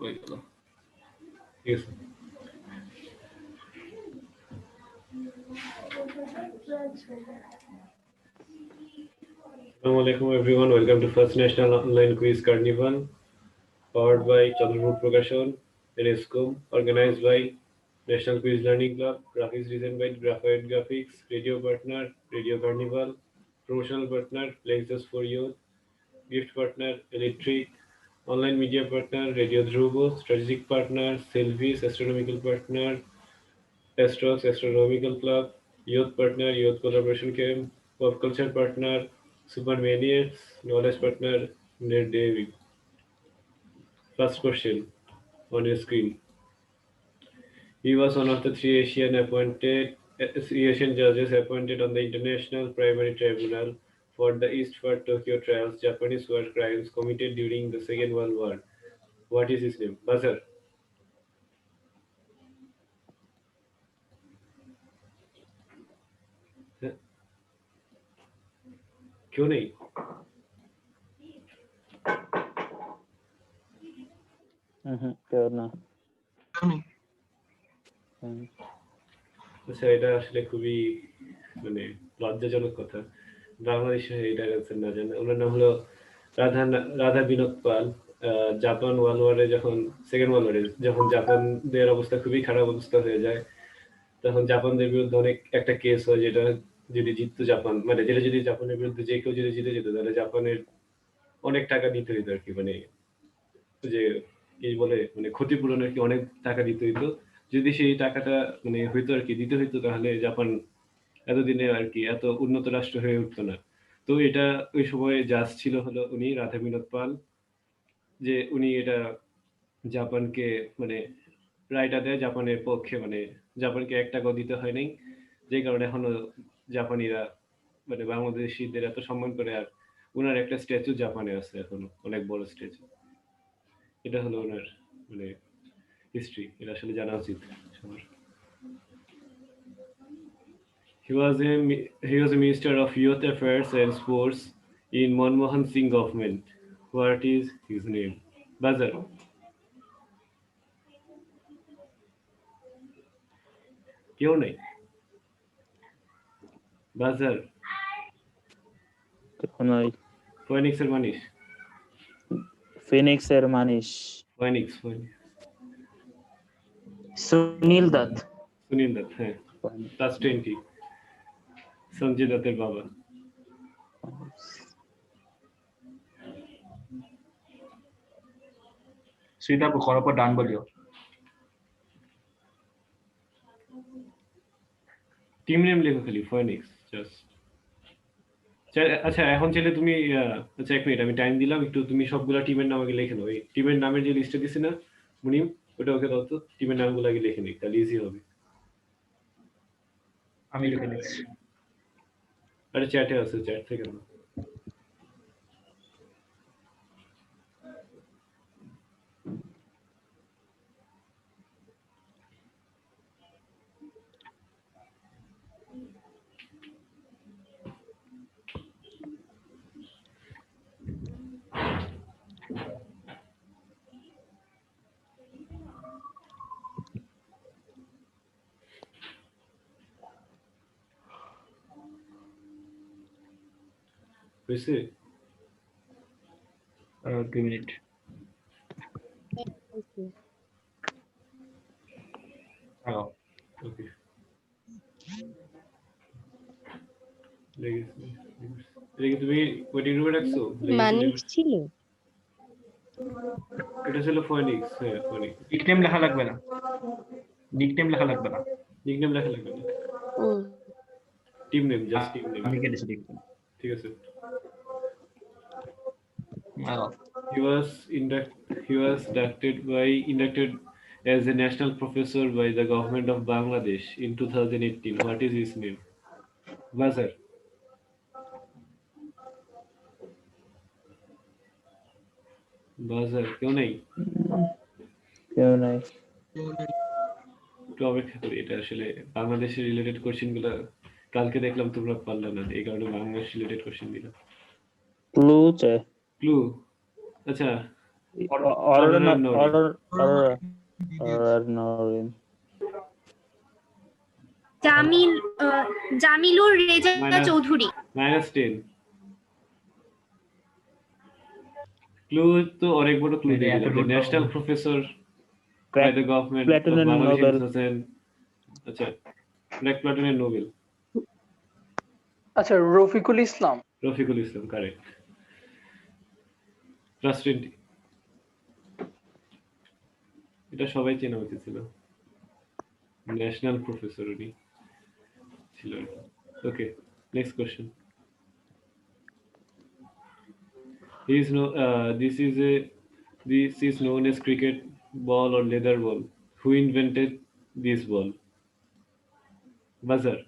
হয়ে গেল। ঠিক আছে। Assalamu alaikum everyone. Welcome to First National Online Quiz Carnival, powered by Chandrapur Prakashon, NSCOM, organized by National Quiz Learning Club, graphics designed by Graphite Graphics, radio partner, Radio Carnival, promotional partner, Plexus for Youth, gift partner, Electric, online media partner, Radio Dhruvo, strategic partner, Selfies, astronomical partner, Astros Astronomical Club, youth partner, youth collaboration camp, pop culture partner, Super Maniacs, knowledge partner, Ned David. First question on your screen. He was one of the three Asian judges appointed on the International Primary Tribunal for the Eastward Tokyo trials, Japanese war crimes committed during the Second World War. What is his name? Buzzer. क्यों नहीं? কেউ না। আচ্ছা, এটা আসলে খুবই মানে লজ্জাজনক কথা। বাংলাদেশে এটা আছে না জানে। ওনার নাম হলো রাধা বিনোদ পাল। জাপান ওয়ার্ল্ড ওয়ারে যখন সেকেন্ড ওয়ার্ল্ড ওয়ারে যখন জাপানদের অবস্থা খুবই খারাপ অবস্থা হয়ে যায়, তখন জাপানদের বিরুদ্ধে অনেক একটা কেস হয়, যেটা যদি জিততো জাপান, মানে যেটা যদি জাপানের বিরুদ্ধে যে কেউ যদি জিতে যেত, তাহলে জাপানের অনেক টাকা দিতে হইতো আর কি, মানে যে কি বলে মানে ক্ষতিপূরণ আর কি, অনেক টাকা দিতে হইতো। যদি সেই টাকাটা মানে হইতো আর কি, দিতে হইতো, তাহলে জাপান এতদিনে আর কি এত উন্নত রাষ্ট্র হয়ে উঠতো না। তো এটা ওই সময় জাজ ছিল হলো উনি রাধা বিনোদ পাল, যে উনি এটা জাপানকে মানে রায়টা দেয় জাপানের পক্ষে, মানে জাপানকে এক টাকাও দিতে হয় নাই, যে কারণে এখনো জাপানিরা মানে বাংলাদেশিদের এত সম্মান করে। আর ওনার একটা স্ট্যাচু জাপানে আছে এখনো, অনেক বড় স্ট্যাচু। এটা হলো ওনার মানে হিস্ট্রি, এটা আসলে জানা উচিত সবার। He was a Minister of Youth Affairs and Sports in Manmohan Singh government. What is his name? Buzzer. क्यों नहीं? Buzzer. কেউ নাই। Phoenix এর মানিস? ফিনিক্সের মানিশ। Phoenix. সুনীল দত্ত। সুনীল দত্ত, হ্যাঁ। ক্লাস 20 সঞ্জয় দত্তের বাবা। শ্রীতাপ করার পর ডান বলিও। টিম নেম লেখো খালি, ফয়েনিক্স জাস্ট। আচ্ছা, এখন চাইলে তুমি আচ্ছা এক মিনিট, আমি টাইম দিলাম একটু, তুমি সবগুলা টিমের নাম আগে লিখে নাও। এই টিমের নামের যে লিস্টে দিছি না মুনিম, ওটা ওকে দাও তো, টিমের নামগুলো আগে লিখে নিই, তাহলে ইজি হবে। আমি লিখে নিচ্ছি। আরে চ্যাটে আছে, চ্যাট থেকে নাও। হয়েছে? 2 মিনিট। ওকে, লেগেছে। তুমি ওয়েটিং রুমে রাখছো? মানিক ছিল? এটা ছিল ফয়েনিক্স। হ্যাঁ, ফয়েনিক্স। নিকনেম লেখা লাগবে না, নিকনেম লেখা লাগবে না, নিকনেম লেখা লাগবে না, ও team name, just team name. আমি কেটেছি নিকনেম। ঠিক আছে। আরো He was inducted as a national professor by the government of Bangladesh in 2018. What is his name? Buzzer. Buzzer. क्यों नहीं? কেউ নাই। একটু অপেক্ষা করি, এটা আসলে বাংলাদেশের রিলেটেড কোশ্চেন গুলা কালকে দেখলাম তোমরা পারলে না, এই কারণে বাংলাদেশ রিলেটেড কোশ্চেন দিলাম। ক্লু চাই। ক্লু? আচ্ছা, Aurora, Aurora Norin. Aurora Norin. Jamilur Reza Minus- Chowdhury. -10 clue তো অনেক বড় ক্লু দিয়ে এত দিলাম road ন্যাশনাল পাবো। Professor by the government of Platinum Bangladesh Nobel. Hossain আচ্ছা প্লাটুনের নোবেল আচ্ছা, রফিকুল ইসলাম। রফিকুল ইসলাম কারেক্ট প্লাস 20 এটা সবাই চেনা উচিত ছিল ন্যাশনাল প্রফেসর উনি ছিল okay next question this is known as cricket ball or leather ball who invented this ball বাজার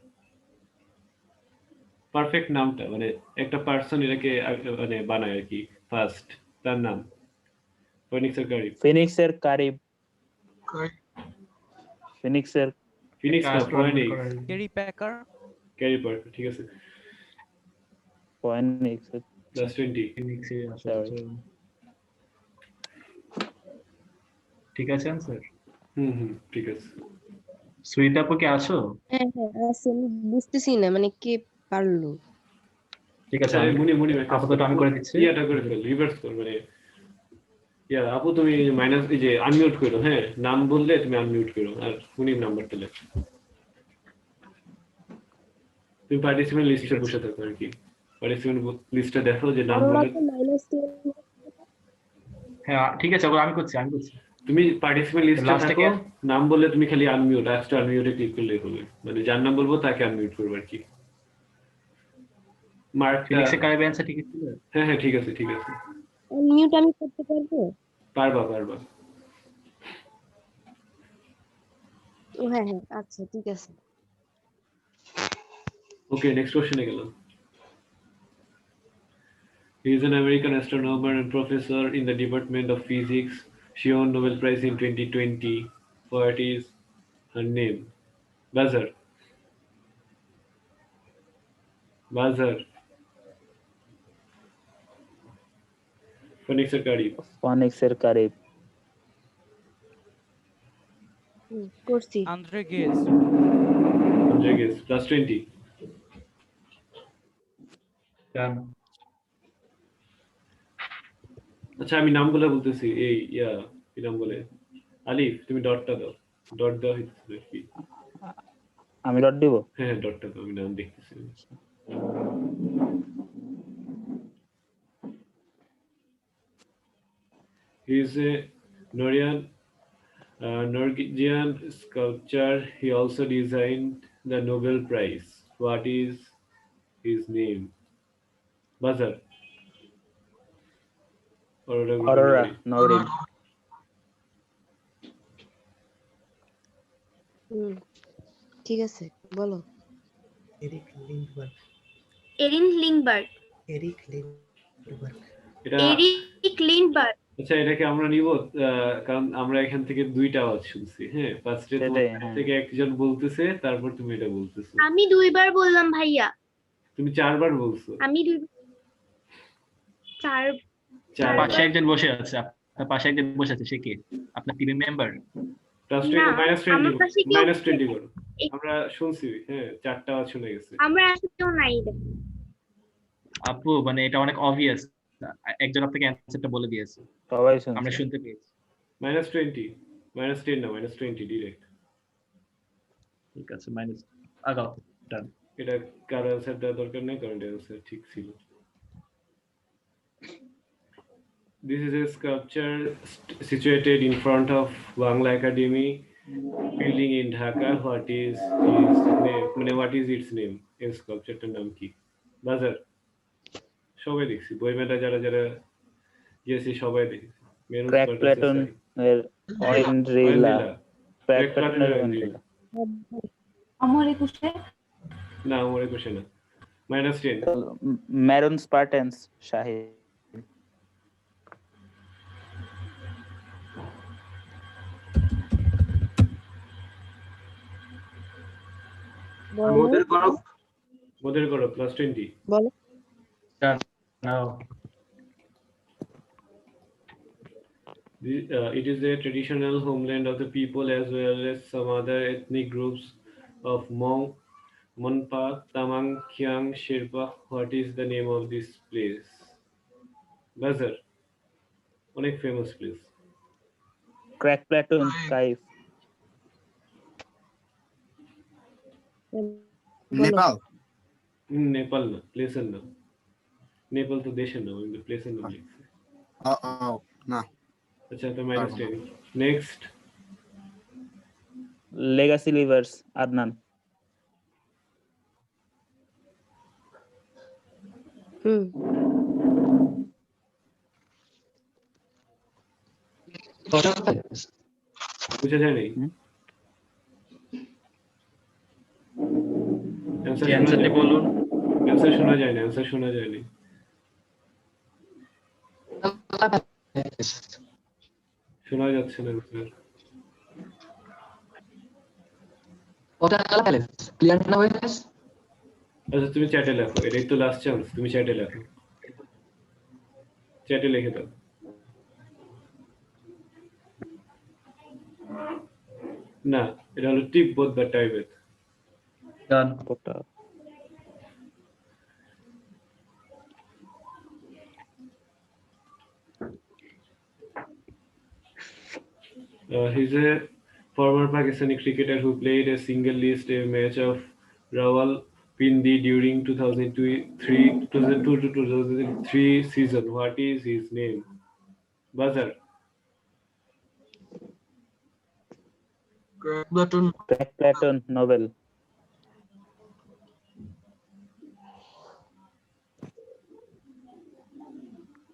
পারফেক্ট নামটা মানে একটা পার্সন এটাকে মানে বানায় আর কি ফার্স্ট তার নাম ফিনিক্সের কারিব ফিনিক্সের কারিব। ফিনিক্সের ফিনিক্স না Phoenix carry packer carry Parker ঠিক আছে ফিনিক্স। +20 Sorry. ঠিক আছে আনসার ঠিক আছে সুইট আপু কি আছো? হ্যাঁ আছে, আমি বুঝতেছি না মানে কে পারলো। ঠিক আছে আচ্ছা মুনি আপাতত আমি করে দিচ্ছি। ইয়াটা করে ফেল রিভার্স কর মানে আপু তুমি মাইনাস এই যে আনমিউট করো হ্যাঁ নাম বললে তুমি আনমিউট করো আর মুনি নাম্বারটা লেখ তুমি পার্টিসিপেন্ট লিস্টে বসে থাকো আর কি পার্টিসিপেন্ট লিস্টে দেখো যে নাম বলে -10 হ্যাঁ ঠিক আছে ওগুলো আমি করছি তুমি পার্টিসিপেন্ট লিস্টে Last এ থাকো কে? নাম বললে তুমি খালি আনমিউট আফটার আনমিউটে ক্লিক করলেই হবে মানে যার নাম বলবো তাকে আনমিউট করবে আর কি মার্ক ফিনিক্সের কারিব অ্যানসার ঠিক ছিল? হ্যাঁ ঠিক আছে আনমিউট আমি করতে পারবো? পারবা ও হ্যাঁ আচ্ছা ঠিক আছে। Okay, next question again. He is an American astronomer and professor in the Department of Physics. She won Nobel Prize in 2020. What is her name? Buzzer. Phoenix Akari. ফিনিক্সের Karib. করছি। Andre gauge Rodriguez. +20. ডান আচ্ছা আমি নামগুলো বলতেছি এই কি নাম বলে আলিফ তুমি ডটটা দাও ডট দাও হইতেছে কি আমি ডট দিব। হ্যাঁ ডটটা দাও আমি নাম দেখতেছি He is a Norwegian sculptor. He also designed the Nobel Prize. What is his name? Buzzer. Arora Norin. ঠিক আছে বলো। এরিন লিন্ডবার্গ। এটা এরিক লিন্ডবার্গ। আচ্ছা এটাকে আমরা নিব কারণ আমরা এখান থেকে দুইটা আওয়াজ শুনছি হ্যাঁ ফার্স্টে সেটাই, হ্যাঁ। থেকে একজন বলতেছে তারপর তুমি এটা বলতেছো আমি 2বার বললাম ভাইয়া। তুমি 4বার বলছো আমি 4 পাশে একজন বসে আছে আপনার পাশে একজন বসে আছে সে কে আপনার টিম মেম্বার? না, আমার পাশে কেউ -20 করো আমরা শুনছি হ্যাঁ 4টা আওয়াজ শুনে গেছে আমরা আসলেও নাই। আপু মানে এটা অনেক অবভিয়াস একজন আপনাকে অ্যানসারটা বলে দিয়েছে সবাই আমরা শুনছে। শুনতে পেয়েছি। -20 -10 না -20 ডিরেক্ট ঠিক আছে মাইনাস আগাও ডান এটা কার অ্যান্সার দেওয়ার দরকার নেই কারণ এটা অ্যান্সার ঠিক ছিল This is a sculpture situated in front of Bangla Academy building in Dhaka. What is its name? What is its name? এই স্কাল্পচারটার নাম কি? বাজার সবাই দেখছি বইমেলা যারা গেছি সবাই দেখছি ক্র্যাক প্ল্যাটন এর অরেন্ড্রিলা। ক্র্যাক প্ল্যাটন এর অরেন্ড্রিলা। আমার 21 না আমার 21 না -10 ম্যারন স্পার্টানস শাহিদ। মোদের করো +20 বলো। নাও It is a traditional homeland of the people as well as some other ethnic groups of Hmong, Monpa, Tamang, Khiang, Sherpa. What is the name of this place? Buzzer. অনেক famous place. Crack platoon, Kaif. Nepal. Nepal না, প্লেসের নাম। নেপাল তো দেশের নাম, আমি প্লেসের নাম লিখছি। না। আচ্ছা, তো -10. নেক্সট। Legacy Livers, Adnan. বুঝা যায় নাই? অ্যানসারটি বলুন। অ্যান্সার শোনা যায় না, অ্যান্সার শোনা যায়নি। শোনা যাচ্ছে না স্যার। আচ্ছা, তুমি চ্যাটে লেখো, এটাই তো লাস্ট চান্স, তুমি চ্যাটে লেখো, চ্যাটে লিখে দাও। না, এটা হলো তিব্বত বা টাইবেত। ডান। He's a former Pakistani cricketer who played a single list a match of Rawalpindi during 2002-2003 season. What is his name? Buzzer. Crack platoon, Nobel.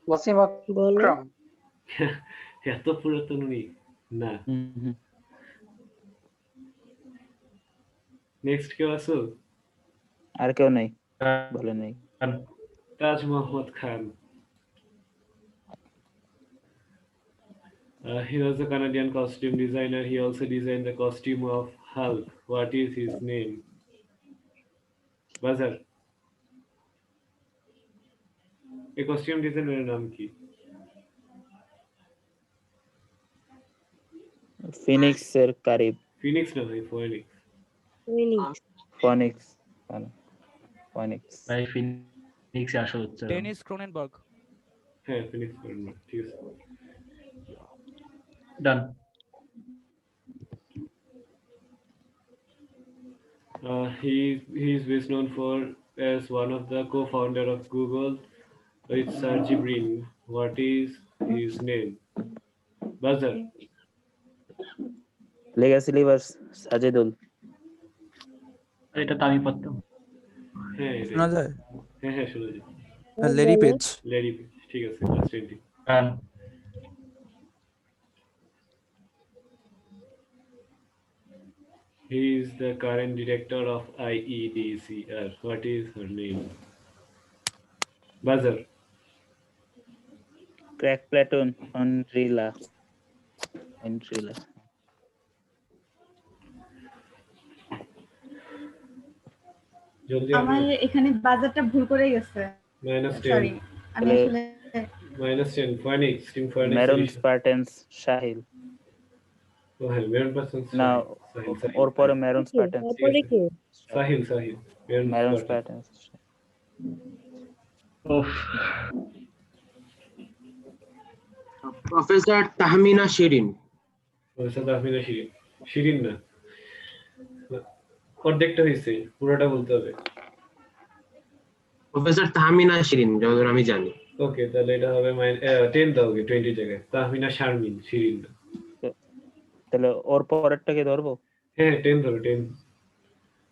Wasim আকরাম। এত পুরাতন উনি না। নেক্সট কেউ আছো? আর কেউ নেই, বলে নেই। তাজ মোহাম্মদ খান। He was a Canadian costume designer. He also designed the costume of Hulk. What is his name? Buzzer. এই কস্টিউম ডিজাইনারের নাম কি? ফিনিক্স এর কারিব। ফিনিক্স না ভাই, ফিনিক্স। ফিনিক্স। ফিনিক্স। ভাই ফিনিক্স আসল হচ্ছে। ডেনিস ক্রোনেনবার্গ। হ্যাঁ, ফিনিক্স ক্রোনেনবার্গ, ঠিক আছে। ডান। He is best known for as one of the co-founder of Google with Sergey Brin. What is his name? Buzzer. Legacy Livers, Sajedul. এটা তো আমি পড়তাম। হ্যাঁ, শোনা যায়? হ্যাঁ শোনা যায়। Larry page. লেরি পেজ, ঠিক আছে, last 20। Done. He is the current director of IEDCR. What is her name? Buzzer. Crack platoon, Andrila. জলদি আমার এখানে বাজারটা ভুল করে গেছে। -10। সরি, আমি আসলে -10 Phoenix, Team Phoenix। Maroon Spartans, Shahil। ও হ্যাঁ, Maroon Spartans। না, ওর পরে Maroon Spartans। Sahil. Maroon Spartans। উফ। প্রফেসর তাহমিনা শিরিন। প্রফেসর তাহমিনা শিরিন। শিরিন না, অর্ধেকটা হয়েছে, পুরোটা বলতে হবে। প্রফেসর তাহমিনা শিরিন, যতদূর আমি জানি। ওকে, তাহলে এটা হবে 10 দাও, 20 জায়গায়। তাহমিনা শারমিন, শিরিন না। তাহলে ওর পরেরটাকে ধরবো? হ্যাঁ, 10 ধরো, 10।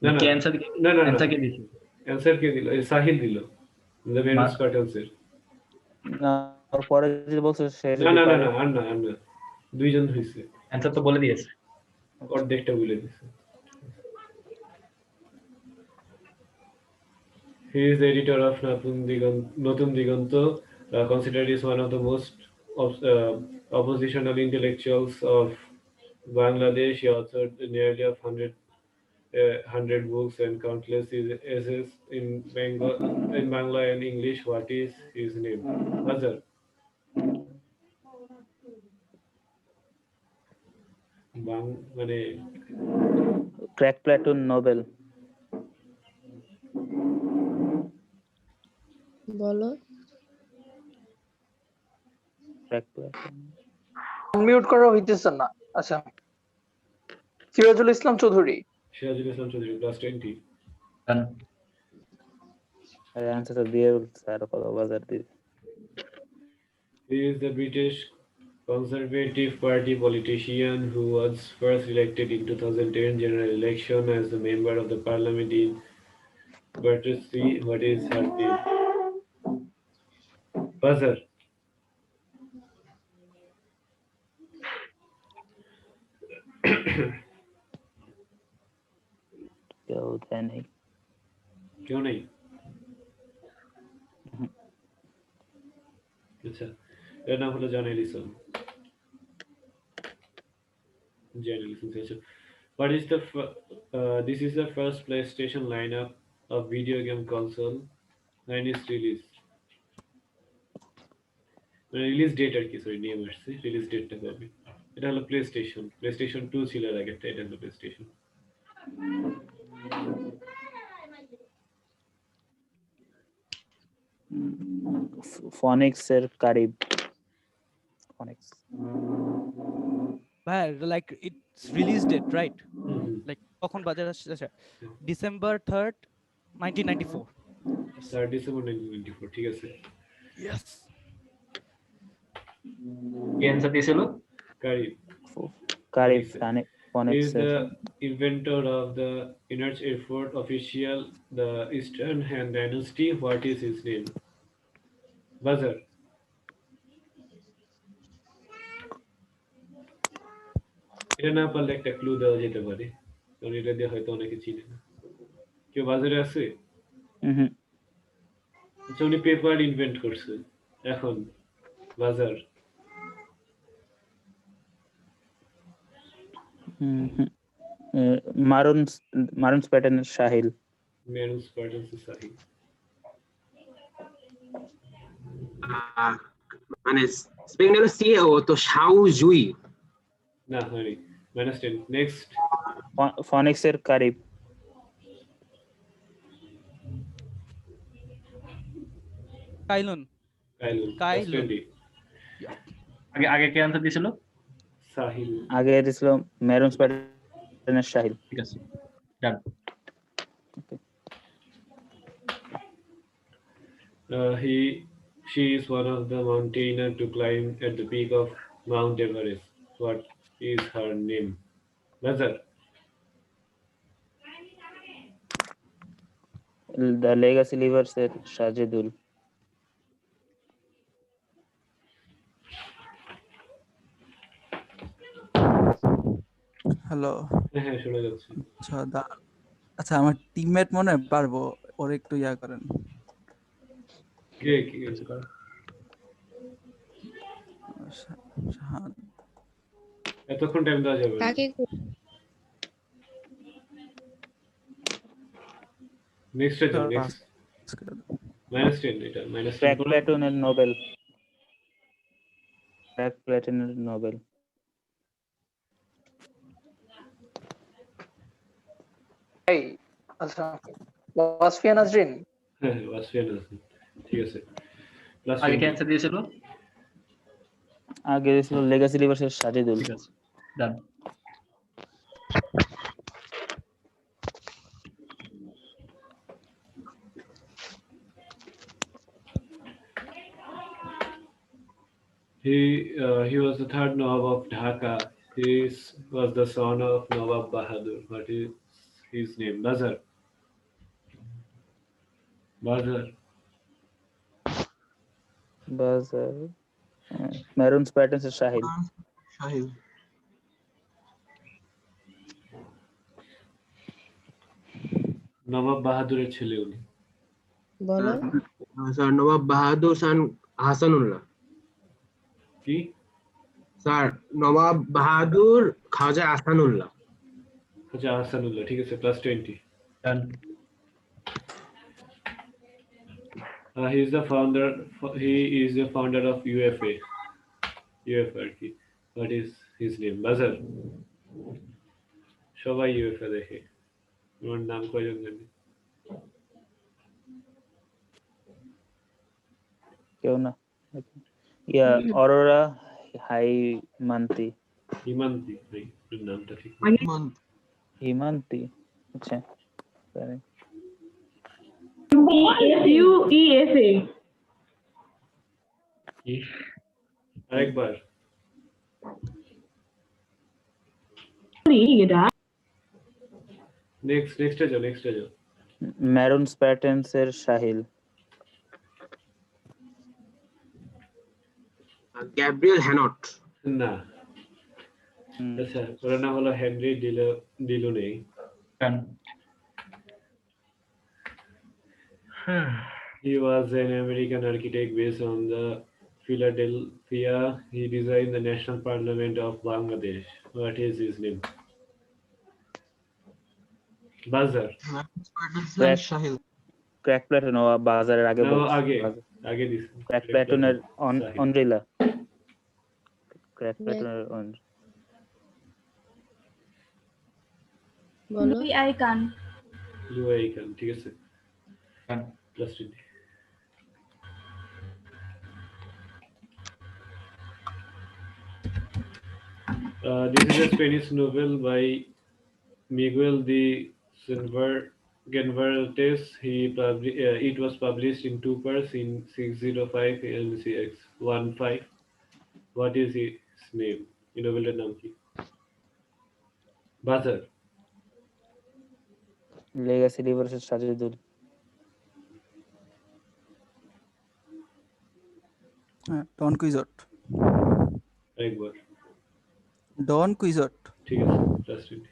না, ক্যান্সার কে দিছি? অ্যানসার কে দিল? সাহিল দিল, দ্য মেরুন স্পার্টানস এর। না, ওর পরে যে বলছো সে না, আর না, দুইজন হইছে। অ্যানসার তো বলে দিয়েছে, অর্ধেকটা বলে দিয়েছে। He is the editor of Notun Diganto, considered as one of the most oppositional intellectuals of Bangladesh. He authored nearly 100 books and countless essays in Bangla and English. What is his name? Buzzer. মানে crack platoon Nobel. বলো। Crack platoon unmute করা হইতেছে না। আচ্ছা, Sirajul Islam Chowdhury. Sirajul Islam Chowdhury +20। Done. আরে answer তো দিয়ে বলছে আর কত বাজার দিয়ে। He is the British Conservative Party politician who was first elected in 2010 general election as the member of the parliament in Battersea. What is her name? Buzzer. কেউ দেয় নেই। क्यों नहीं? अच्छा, এর নাম হলো জন এলিসন। জন এলিসন আচ্ছা। What is the this is the first PlayStation lineup of video game console when its release. Release date আর কি, সরি নেম আসছে, রিলিজ ডেটটা কবে? এটা হলো প্লেস্টেশন 2 ছিল এর আগেরটা, এটা হলো প্লেস্টেশন। ফনিক্স এর কারিব। ফনিক্স ভাই like its release date, right? Like কখন বাজারে আসছে? আচ্ছা, December 3rd, 1994. 3rd ডিসেম্বর 1994, ঠিক আছে। Yes. কি অ্যান্সার দিয়েছিল? Karib. Karib He ফনিক্স is the inventor of the Inner Airport official, the Eastern Han Dynasty. What is his name? Buzzer. এটা না পারলে একটা ক্লু দেওয়া যেতে পারে, কারণ এটা দিয়ে হয়তো অনেকে চিনে না। কেউ বাজারে আছে? আচ্ছা, উনি পেপার ইনভেন্ট করছে। এখন বাজার। মারুন স্প্যাটেনের সাহিল। মেরুন স্পার্টাস সাহি। মানে স্পেলিং হলো সিও, তো শাও জুই। না হয়নি, -10। নেক্সট। ফনিক্স এর কারিব। কাইলুন। কাইলুন +20। আগে কে অ্যান্সার দিয়েছিল? সাহিল। আগে দিছিল মেরুন স্প্যাটেনের সাহিল। ঠিক আছে, ডান। She is one of the mountaineer to climb at the peak of Mount Everest. What is her name? Buzzer. The legacy livers এর সাজেদুল। হ্যালো। হ্যাঁ শোনা যাচ্ছে। আচ্ছা আমার টিমমেট মনে হয় পারবো, ওর একটু ইয়া করেন। কে এতক্ষণ টাইম দেওয়া যাবে না। কাকে? নেক্সট এটা নেক্সট -10 এটা -10। ক্র্যাক প্ল্যাটুনের নোবেল। ক্র্যাক প্ল্যাটুনের নোবেল। এই আচ্ছা, ওয়াসফিয়া নাজরিন। হ্যাঁ ওয়াসফিয়া নাজরিন, ঠিক আছে। আগে কে অ্যান্সার দিয়েছিল? আগে ছিল লেগাসি লিভার্স এর সাজেদুল। ঠিক আছে, ডান। He was the third Nawab of Dhaka. He was the son of Nawab Bahadur. What is his name? Buzzer. Maroon Spartans এর সাহিল। নবাব বাহাদুরের ছেলে উনি। বলো। স্যার নবাব বাহাদুর খান হাসানুল্লাহ। কি? স্যার নবাব বাহাদুর খাজা আহসানুল্লাহ। আচ্ছা আহসানুল্লাহ, ঠিক আছে, +20। ডান। He is the founder of UFA আর কি। What is his name? Buzzer. সবাই ইউএফএ দেখে। ওর নাম কয়জন জানি? কেউ না। ইয়া অরোরা হাইমান্তি। হিমান্তি ভাই, ওর নামটা ঠিক না। হিমান্তি, আচ্ছা। sorry. USA কি? আরেকবার। নেক্সটে যাও। ম্যারন স্প্যাটেন্স এর সাহিল। গ্যাব্রিয়েল হ্যানট। না, আচ্ছা, ওর নাম হলো Henry ডিলুনেই। He was an American architect based on the Philadelphia. He designed the National Parliament of Bangladesh. What is his name? Buzzer. Shahil. Crack platoon ও বাজারের আগে No, বলছি। আগে দিস। ক্র্যাক প্ল্যাটনের সাহিল। অনরিলা। ক্র্যাক প্ল্যাটনের বলো লুই আইকান। লুই খান, ঠিক আছে। Plus 20। This is a Spanish novel by Miguel de Cervantes. It was published in 2 parts in 605 LCX 15. What is his name? এই নোবেলটার নাম কি? বাজার। লেগাসি রিভার্সের সাজিদুল। ডন কুইজট। একবার। ডন কুইজট। ঠিক আছে, plus 20।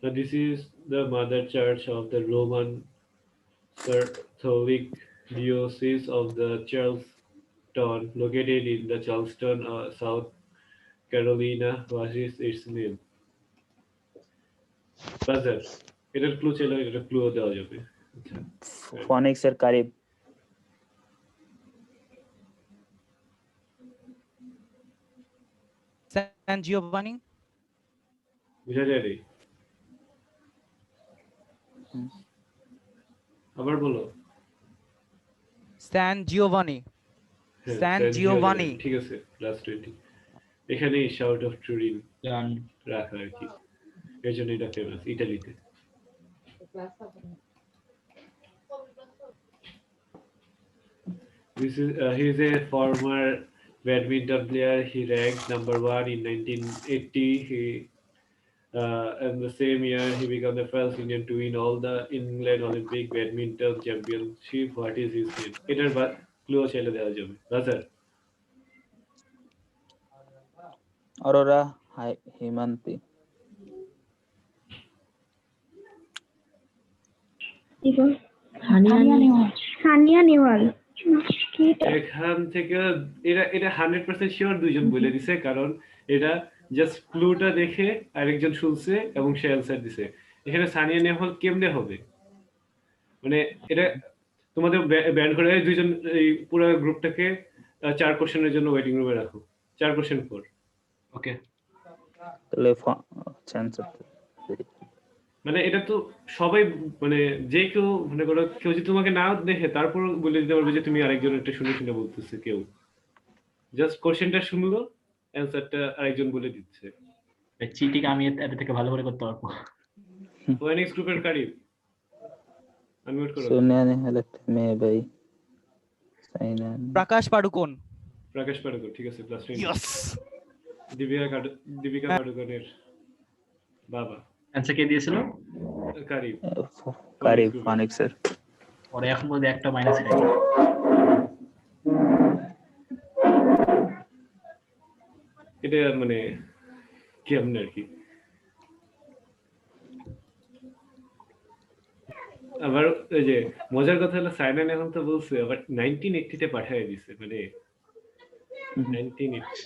Now this is the mother church of the Roman Catholic Diocese of the Charleston, located in the Charleston, South Carolina. What is its name? Buzzer. এটার clue ছিল, এটা ক্লু দেওয়া যাবে। আচ্ছা, ফনিক্স এর কারিব। স্যান জিওভানি। বুঝা যায় রে? আবার বলো। স্যান জিওভানি। হ্যাঁ, স্যান San জিওভানি। Giovanni, ঠিক আছে, প্লাস 20। এখানেই শাউট অফ টুরিন রাখা আর কি, এর জন্য এটা ফেমাস ইতালিতে। He is a former badminton player. He ranked number 1 in 1980. And the same year, he became the first Indian to win all the England Olympic badminton championship. What is his name? এটার clue চাইলে দেওয়া যাবে। বাজার। অরোরা হিমান্তি। সানিয়া নেওয়াল। এখান থেকে এটা 100% sure দুইজন বলে দিছে, কারণ এটা জাস্ট ক্লুটা দেখে আরেকজন শুনছে এবং সে অ্যান্সার দিছে। এখানে সানিয়া নেহওয়াল কেমনে হবে, মানে এটা তোমাদের ব্যান্ড করে দুইজন, এই পুরো গ্রুপটাকে 4 কোশ্চেনের জন্য ওয়েটিং রুমে রাখো। 4 কোশ্চেন পর। ওকে, তাহলে চান্স মানে এটা তো সবাই, মানে যে কেউ মনে করো, কেউ যদি তোমাকে না দেখে তারপর বলে দিতে পারবে যে তুমি আরেকজন একটা শুনে বলতেছে। কেউ জাস্ট কোশ্চেনটা শুনলো, অ্যান্সারটা আরেকজন বলে দিচ্ছে। চিটিং আমি এর থেকে ভালো করে করতে পারবো। ওয়ানিক্স গ্রুপের কারিব আনমিউট করো। সোনিয়া নেহাল একটা মেয়ে ভাই। সাইনা প্রকাশ পাড়ুকোন। প্রকাশ পাড়ুকোন, ঠিক আছে, প্লাস 20। ইয়েস। দীপিকা পাড়ুকোনের বাবা। অ্যানসার কে দিয়েছিল? কারিব। কারিব ফনিক্সের। ওরে এখন বলতে একটা মাইনাস এটা। এটা মানে কেমন আর কি। আবার ওই যে মজার কথা হলো, সাইনা এখন তো বলছে আবার 1980 তে পাঠিয়ে দিছে, মানে 1980।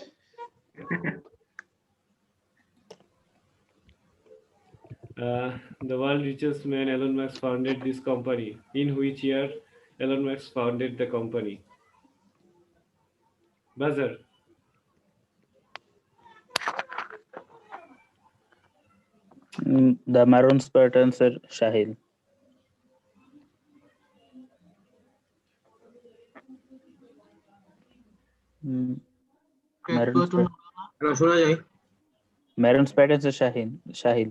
The world richest man Elon Musk founded this company. In which year Elon Musk founded the company? Buzzer. The মারুন স্পার্টানস এর শাহিল। শোনা যায়? ম্যারুন স্পার্টানস এর শাহিল।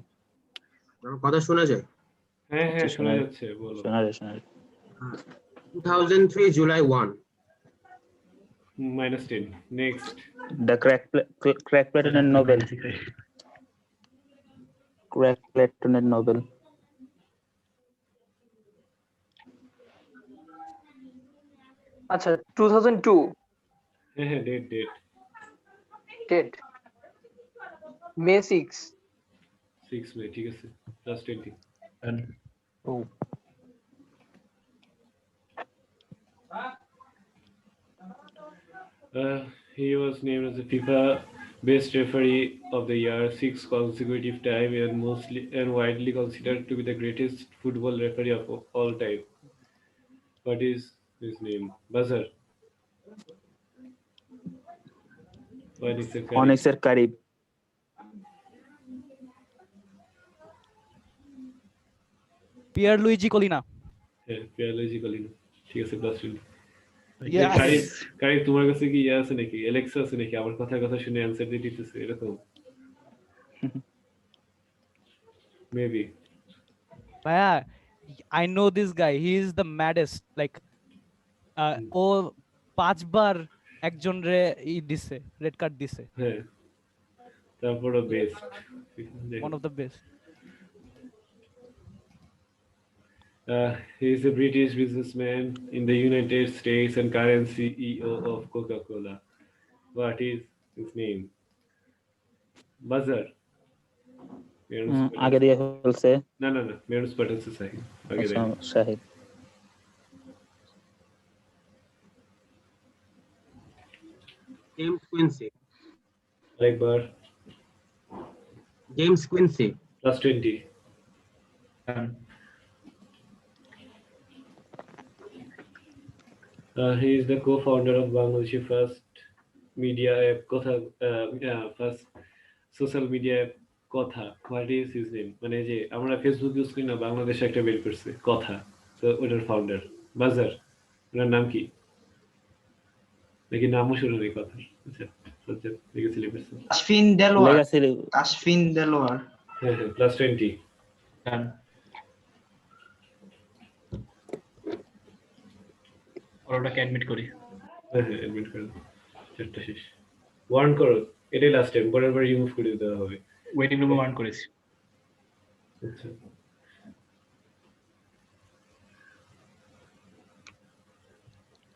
আমার কথা শোনা যায়? হ্যাঁ হ্যাঁ আচ্ছা, শোনা যাচ্ছে, বলো। শোনা যায়। 2003 July 1. -10 নেক্সট। দ্য ক্র্যাক প্লেটনের নোবেল। ক্র্যাক প্লেটনের নোবেল। আচ্ছা 2002 হ্যাঁ হ্যাঁ ডেট ডেট May 6. 6 মে, ঠিক আছে +20। He was named as the FIFA Best Referee of the Year 6 consecutive time and widely considered to be the greatest football referee of all time. What is his name? Buzzer. অনিক্সের কারিব। Pierluigi Collina. হ্যাঁ Pierluigi Kalina, ঠিক আছে +20। Yes. Karib তোমার কাছে কি ইয়ে আছে নাকি, এলেক্সা আছে নাকি আমার কথা শুনে অ্যানসার দিয়ে দিতেছে এরকম? মেবি। ভাইয়া, I know this guy. He is the maddest. Like, ও 5 বার একজন রে দিছে, রেড কার্ড দিছে। হ্যাঁ তারপরে best, One of the best. He is a British businessman in the United States and current CEO of Coca-Cola. What is his name? Buzzer. আগে দিয়ে ফেলছে। না মেরুন স্পার্টানস এর শাহিল। আগে আচ্ছা, দেখ। শাহিল। James Quincy. আরেকবার। James Quincy. +20। He is the co-founder of Bangladeshi first media app first social media app কথা। What is his name? মানে যে আমরা ফেসবুক ইউজ করি না, বাংলাদেশে একটা বের করছে কথা, তো ওটার ফাউন্ডার। বাজার, ওনার নাম কি? নাকি নামও শুনে নেই কথা? আচ্ছা লিখেছিলি পারছেন। আশফিন দেলোয়ার। লেগাসি। আশফিন দেলোয়ার। হ্যাঁ +20। ওটাকে অ্যাডমিট করি। হ্যাঁ অ্যাডমিট করে দাও, চারটা শেষ। ওয়ার্ন করো, এটাই লাস্ট টাইম, পরের বার রিমুভ করে দেওয়া হবে। ওয়েটিং রুমে ওয়ার্ন করেছি। আচ্ছা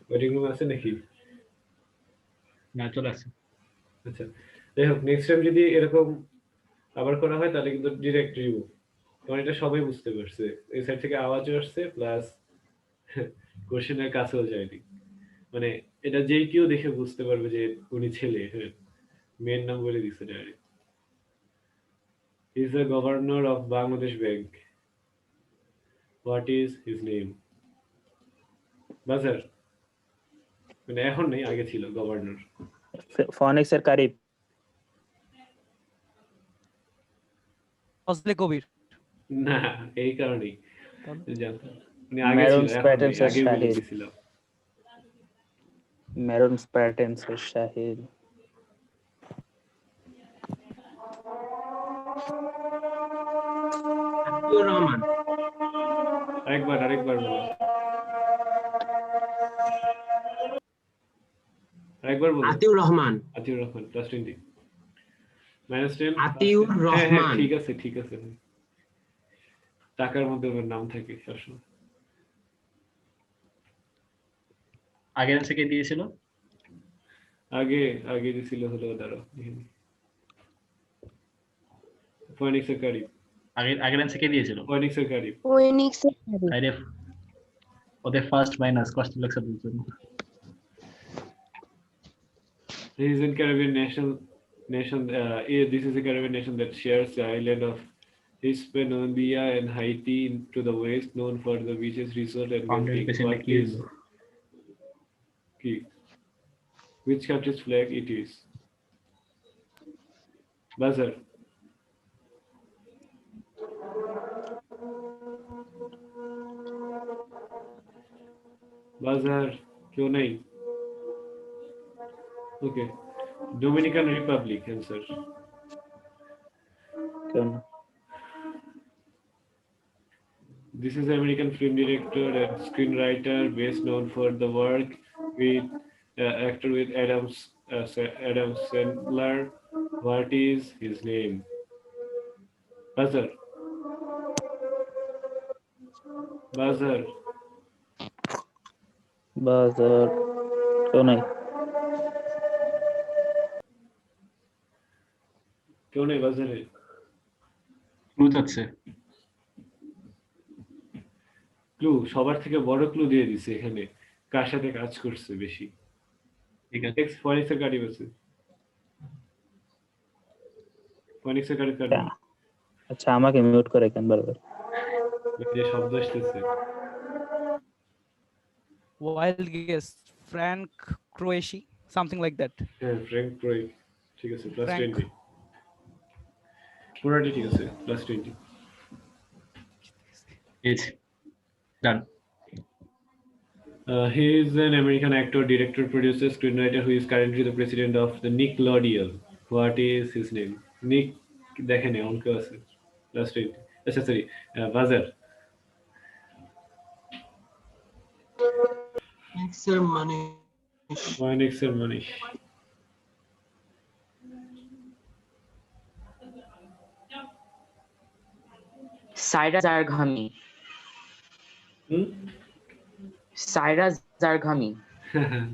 ওয়েটিং রুম আছে নাকি? না চলে আসছে। আচ্ছা যাই হোক, নেক্সট টাইম যদি এরকম আবার করা হয় তাহলে কিন্তু ডিরেক্ট রিমুভ, কারণ এটা সবাই বুঝতে পারছে, এই সাইড থেকে আওয়াজও আসছে প্লাস কোশ্চেনের কাছেও যায়নি, মানে এটা যেই কেউ দেখে বুঝতে পারবে যে উনি ছেলে। হ্যাঁ মেয়ের নাম বলে দিচ্ছে direct. He is the governor of Bangladesh bank. What is his name? বাজার, মানে এখন নেই, আগে ছিল গভর্নর। ফনিক্সের কারিব। ফজলে কবির। না এই কারণেই জানতাম, মানে আগে ম্যারুন ছিল, এখন স্প্যাটেন্স নেই, এর আগে বলে শাহিল। দিয়েছিলাম। ম্যারুন স্প্যাটেন্স এর শাহিল। আতিউর রহমান। আরেকবার বলো। আরেকবার বলো। আতিউর রহমান। আতিউর রহমান +20 -10। আতিউর হ্যাঁ রহমান। ঠিক আছে টাকার মধ্যে ওর নাম থাকে সবসময়। আগের অ্যান্সার কে দিয়েছিল? আগে দিছিল হলো দাঁড়াও ফনিক্সের কারিব। আগের অ্যান্সার কে দিয়েছিল? ফনিক্সের কারিব। ফোনিক্সের কারিব। আরে ওদের ফার্স্ট মাইনাস কষ্ট লাগছে বলতে। This is a Caribbean nation. This is a Caribbean nation that shares the island of Hispaniola and Haiti to the west, known for the beaches, resort, and Founded camping. by What is key? Which country's flag it is? Buzzer. বাজার কেউ নাই? ওকে, Dominican Republic answer. কেউ না। This is an American film director and screenwriter best known for the work with actor with Adam Sandler. What is his name? Buzzer. Buzzer. বাজার কেউ নাই। কেউ নেই বাজারে? ট্রুথ আছে। ক্লু সবার থেকে বড় ক্লু দিয়ে দিছে এখানে, কার সাথে কাজ করছে বেশি। ঠিক আছে। ফনিক্সের গাড়ি আছে, ফনিক্সের গাড়ি কার? আচ্ছা আমাকে মিউট করে কেন বারবার? যে শব্দ আসতেছে। Wild guess. Frank Croatia, something like that. হ্যাঁ, ফ্র্যাঙ্ক ক্রয়। ঠিক আছে, প্লাস Frank. 20। পুরোটি ঠিক আছে, plus 20। Done. He is an American actor, director, producer, screenwriter who is currently the president of the Nickelodeon. What is his name? Nick দেখেন অঙ্ক আছে, plus 20। আচ্ছা সরি, বাজার। Mixer money. ফনিক্সের মনীষ। সাইরাস জারঘামি। সাইরাস জারঘামি।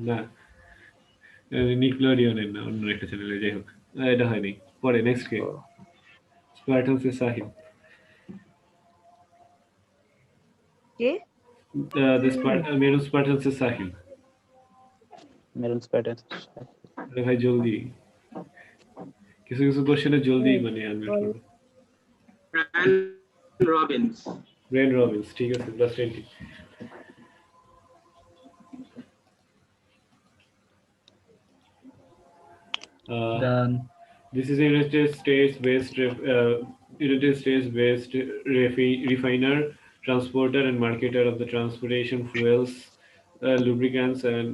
না, নিকলোডিয়নের না, অন্য একটা চ্যানেলে। যাই হোক, এটা হয়নি। পরে নেক্সট কে? স্পার্টানসের সাহিল। কে? মেরুন স্পার্টানসের সাহিল। মেরুন স্প্যাটার। আরে ভাই জলদি, কিছু কিছু কোশ্চেনে জলদি মানে আনমিউট করো। Brian Robbins. ব্রেন রবিন্স, ঠিক আছে, plus 20। Done. This is a United States-based refiner, transporter, and marketer of the transportation fuels, lubricants, and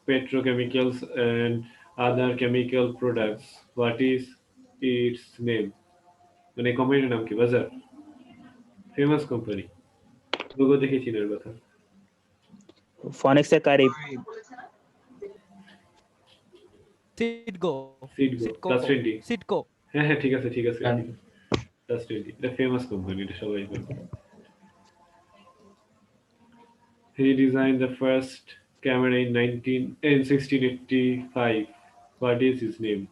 petrochemicals and other chemical products. What is its name? মানে কোম্পানির নাম কি? বাজার। Famous company, logo দেখে চিনার কথা। ফনিক্সের Karib. Citgo. সিডকো, plus 20। Citgo. হ্যাঁ হ্যাঁ, ঠিক আছে ঠিক আছে, Done. প্লাস 20। এটা ফেমাস কোম্পানি, এটা সবাই জানে। He designed the first camera in 1685. What is his name?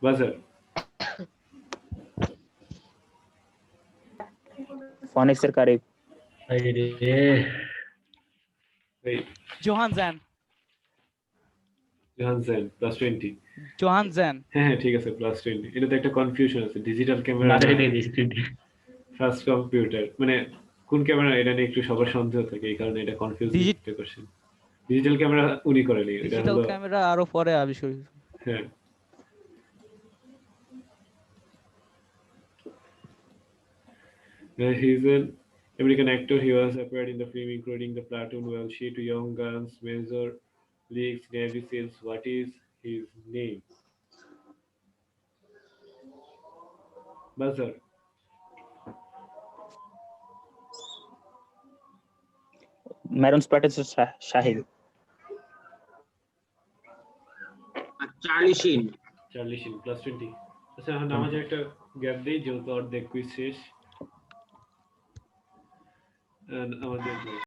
Buzzer. ফনিক্সের Karib. Wait, Johann Zahn. Johansen, plus 20. Johann Zahn. হ্যাঁ হ্যাঁ, ঠিক আছে, প্লাস 20। এটাতে একটা কনফিউশন আছে, ডিজিটাল ক্যামেরা ফার্স্ট কম্পিউটার, মানে কোন ক্যামেরা, এটা নিয়ে একটু সবার সন্দেহ থাকে, এই কারণে এটা কনফিউজ একটা কোশ্চেন। ডিজিটাল ক্যামেরা উনি করেনি, এটা ডিজিটাল হলো। ক্যামেরা আরো পরে আবিষ্কার হয়েছে। হ্যাঁ, he's an American actor. He was appeared in the film including The Platoon, Well She, To Young Guns, Major Leagues, Navy SEALs. What is his name? Buzzer. Maroon Spartans Shahid. Charlie Sheen. Charlie Sheen, plus 20. আচ্ছা, এখন আমাদের একটা gap দিই, যেহেতু অর্ধেক quiz শেষ। আমাদের